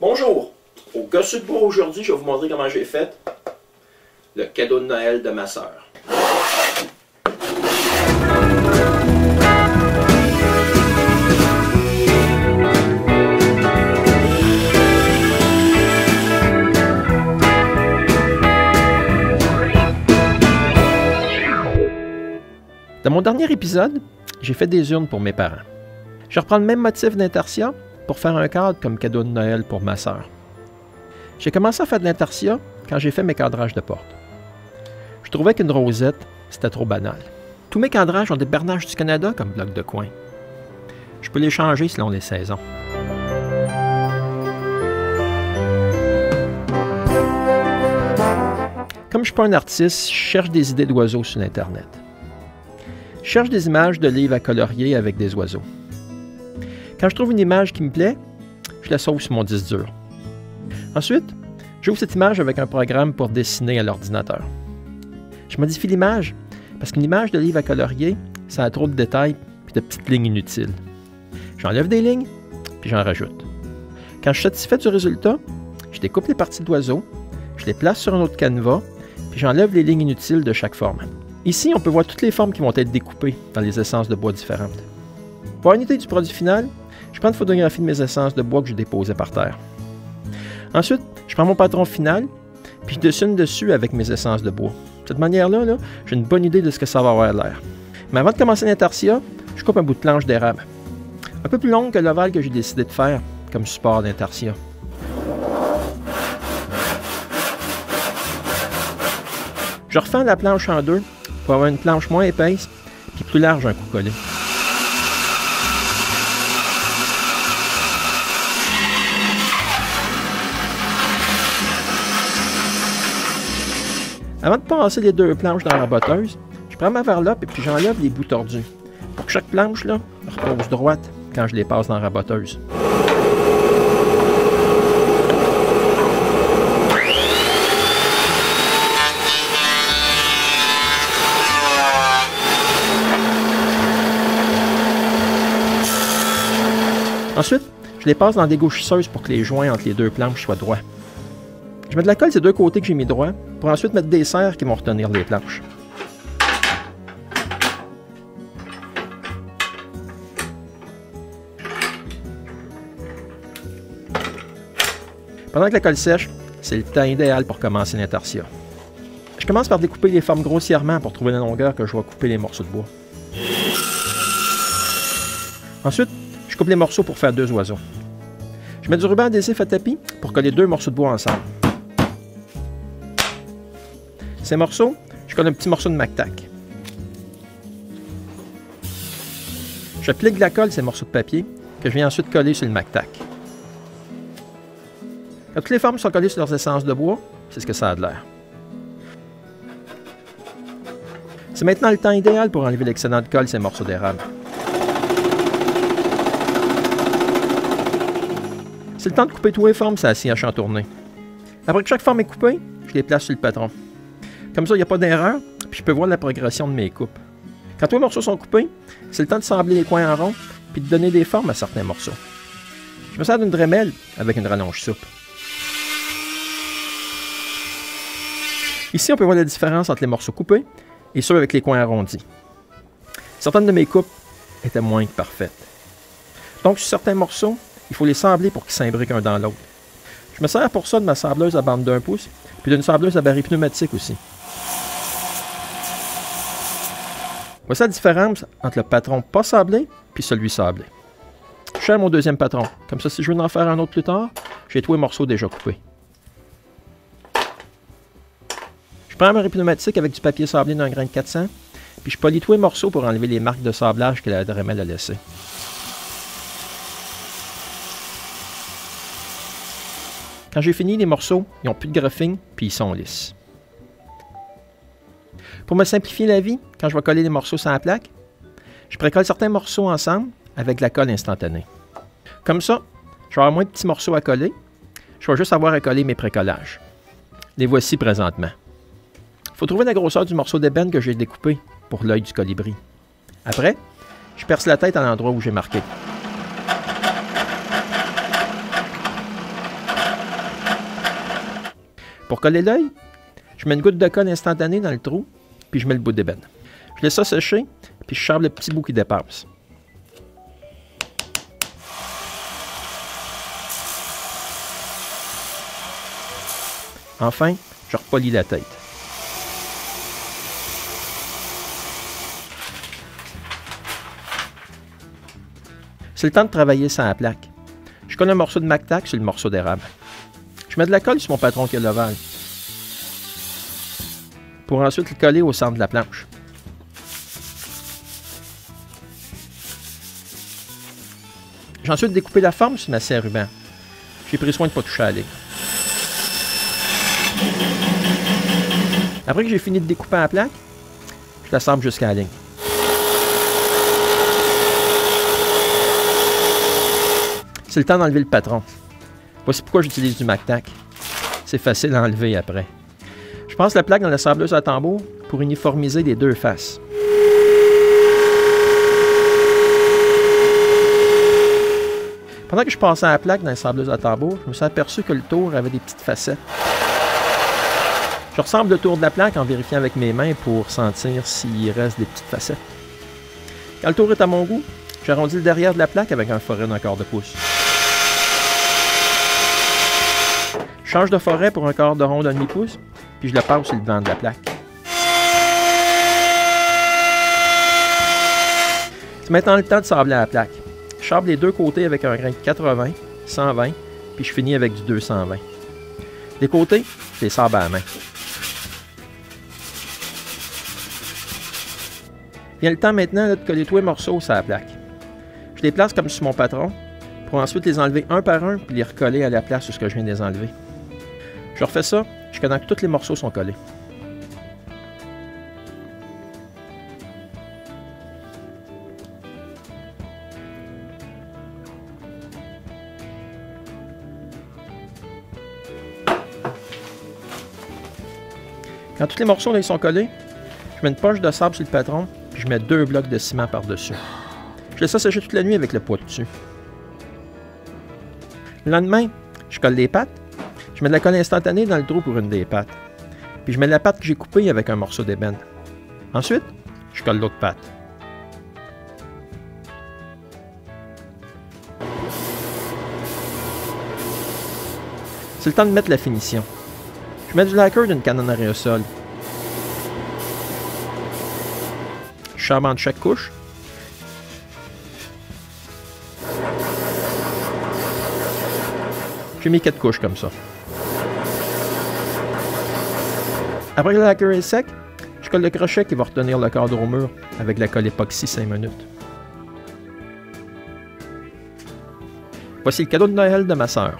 Bonjour! Au Gossu de bois aujourd'hui, je vais vous montrer comment j'ai fait le cadeau de Noël de ma sœur. Dans mon dernier épisode, j'ai fait des urnes pour mes parents. Je reprends le même motif d'intarsia pour faire un cadre comme cadeau de Noël pour ma sœur. J'ai commencé à faire de l'intarsia quand j'ai fait mes cadrages de porte. Je trouvais qu'une rosette, c'était trop banal. Tous mes cadrages ont des bernages du Canada comme bloc de coin. Je peux les changer selon les saisons. Comme je ne suis pas un artiste, je cherche des idées d'oiseaux sur Internet. Je cherche des images de livres à colorier avec des oiseaux. Quand je trouve une image qui me plaît, je la sauve sur mon disque dur. Ensuite, j'ouvre cette image avec un programme pour dessiner à l'ordinateur. Je modifie l'image parce qu'une image de livre à colorier, ça a trop de détails et de petites lignes inutiles. J'enlève des lignes, puis j'en rajoute. Quand je suis satisfait du résultat, je découpe les parties d'oiseaux, je les place sur un autre canevas, puis j'enlève les lignes inutiles de chaque forme. Ici, on peut voir toutes les formes qui vont être découpées dans les essences de bois différentes. Pour avoir une idée du produit final, je prends une photographie de mes essences de bois que je déposais par terre. Ensuite, je prends mon patron final, puis je dessine dessus avec mes essences de bois. De cette manière-là, j'ai une bonne idée de ce que ça va avoir l'air. Mais avant de commencer l'intarsia, je coupe un bout de planche d'érable. Un peu plus longue que l'ovale que j'ai décidé de faire comme support d'intarsia. Je refais la planche en deux pour avoir une planche moins épaisse puis plus large un coup collé. Avant de passer les deux planches dans la raboteuse, je prends ma varlope et puis j'enlève les bouts tordus pour que chaque planche là, repose droite quand je les passe dans la raboteuse. Ensuite, je les passe dans la dégauchisseuse pour que les joints entre les deux planches soient droits. Je mets de la colle ces deux côtés que j'ai mis droits pour ensuite mettre des serres qui vont retenir les planches. Pendant que la colle sèche, c'est le temps idéal pour commencer l'intarsia. Je commence par découper les formes grossièrement pour trouver la longueur que je vais couper les morceaux de bois. Ensuite, je coupe les morceaux pour faire deux oiseaux. Je mets du ruban adhésif à tapis pour coller deux morceaux de bois ensemble. Ces morceaux, je colle un petit morceau de Mac-Tac. Je plique de la colle ces morceaux de papier que je viens ensuite coller sur le Mac-Tac. Quand toutes les formes sont collées sur leurs essences de bois, c'est ce que ça a de l'air. C'est maintenant le temps idéal pour enlever l'excédent de colle ces morceaux d'érable. C'est le temps de couper tous les formes sur la scie en tournée. Après que chaque forme est coupée, je les place sur le patron. Comme ça, il n'y a pas d'erreur, puis je peux voir la progression de mes coupes. Quand tous les morceaux sont coupés, c'est le temps de sabler les coins en rond, puis de donner des formes à certains morceaux. Je me sers d'une Dremel avec une rallonge souple. Ici, on peut voir la différence entre les morceaux coupés et ceux avec les coins arrondis. Certaines de mes coupes étaient moins que parfaites. Donc, sur certains morceaux, il faut les sabler pour qu'ils s'imbriquent un dans l'autre. Je me sers pour ça de ma sableuse à bande d'1 pouce, puis d'une sableuse à baril pneumatique aussi. Voici la différence entre le patron pas sablé puis celui sablé. Je cherche mon deuxième patron. Comme ça, si je veux en faire un autre plus tard, j'ai tous les morceaux déjà coupés. Je prends un baril pneumatique avec du papier sablé d'un grain de 400, puis je polis tous les morceaux pour enlever les marques de sablage que la Dremel a laissées. Quand j'ai fini, les morceaux, ils n'ont plus de graphing, puis ils sont lisses. Pour me simplifier la vie, quand je vais coller les morceaux sur la plaque, je précolle certains morceaux ensemble avec de la colle instantanée. Comme ça, je vais avoir moins de petits morceaux à coller. Je vais juste avoir à coller mes précollages. Les voici présentement. Il faut trouver la grosseur du morceau d'ébène que j'ai découpé pour l'œil du colibri. Après, je perce la tête à l'endroit où j'ai marqué. Pour coller l'œil, je mets une goutte de colle instantanée dans le trou, puis je mets le bout d'ébène. Je laisse ça sécher, puis je charle le petit bout qui dépasse. Enfin, je repolis la tête. C'est le temps de travailler sans la plaque. Je colle un morceau de Mac-Tac sur le morceau d'érable. Je mets de la colle sur mon patron qui a l'ovale, pour ensuite le coller au centre de la planche. J'ai ensuite découpé la forme sur ma scie à ruban. J'ai pris soin de ne pas toucher à la ligne. Après que j'ai fini de découper la plaque, je l'assemble jusqu'à la ligne. C'est le temps d'enlever le patron. Voici pourquoi j'utilise du Mac-Tac. C'est facile à enlever après. Je passe la plaque dans l'assembleuse à tambour pour uniformiser les deux faces. Pendant que je passais la plaque dans l'assembleuse à tambour, je me suis aperçu que le tour avait des petites facettes. Je ressemble le tour de la plaque en vérifiant avec mes mains pour sentir s'il reste des petites facettes. Quand le tour est à mon goût, j'arrondis le derrière de la plaque avec un forêt d'un quart de pouce. Je change de forêt pour un quart de rond d'un demi-pouce, puis je le passe sur le devant de la plaque. C'est maintenant le temps de sabler la plaque. Je sable les deux côtés avec un grain de 80, 120, puis je finis avec du 220. Les côtés, je les sable à la main. Vient le temps maintenant de coller tous les morceaux sur la plaque. Je les place comme sur mon patron, pour ensuite les enlever un par un, puis les recoller à la place où je viens de les enlever. Je refais ça jusqu'à temps que tous les morceaux sont collés. Quand tous les morceaux là, ils sont collés, je mets une poche de sable sur le patron, puis je mets 2 blocs de ciment par-dessus. Je laisse ça sécher toute la nuit avec le poids dessus. Le lendemain, je colle les pattes. Je mets de la colle instantanée dans le trou pour une des pattes. Puis je mets la patte que j'ai coupée avec un morceau d'ébène. Ensuite, je colle l'autre patte. C'est le temps de mettre la finition. Je mets du lacquer d'une canne en aérosol. Je charbonne chaque couche. J'ai mis 4 couches comme ça. Après que le lacquer est sec, je colle le crochet qui va retenir le cadre au mur avec la colle époxy 5 minutes. Voici le cadeau de Noël de ma sœur.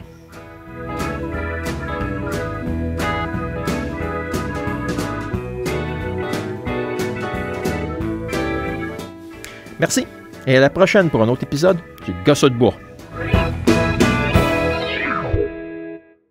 Merci et à la prochaine pour un autre épisode du Gosseux de bois.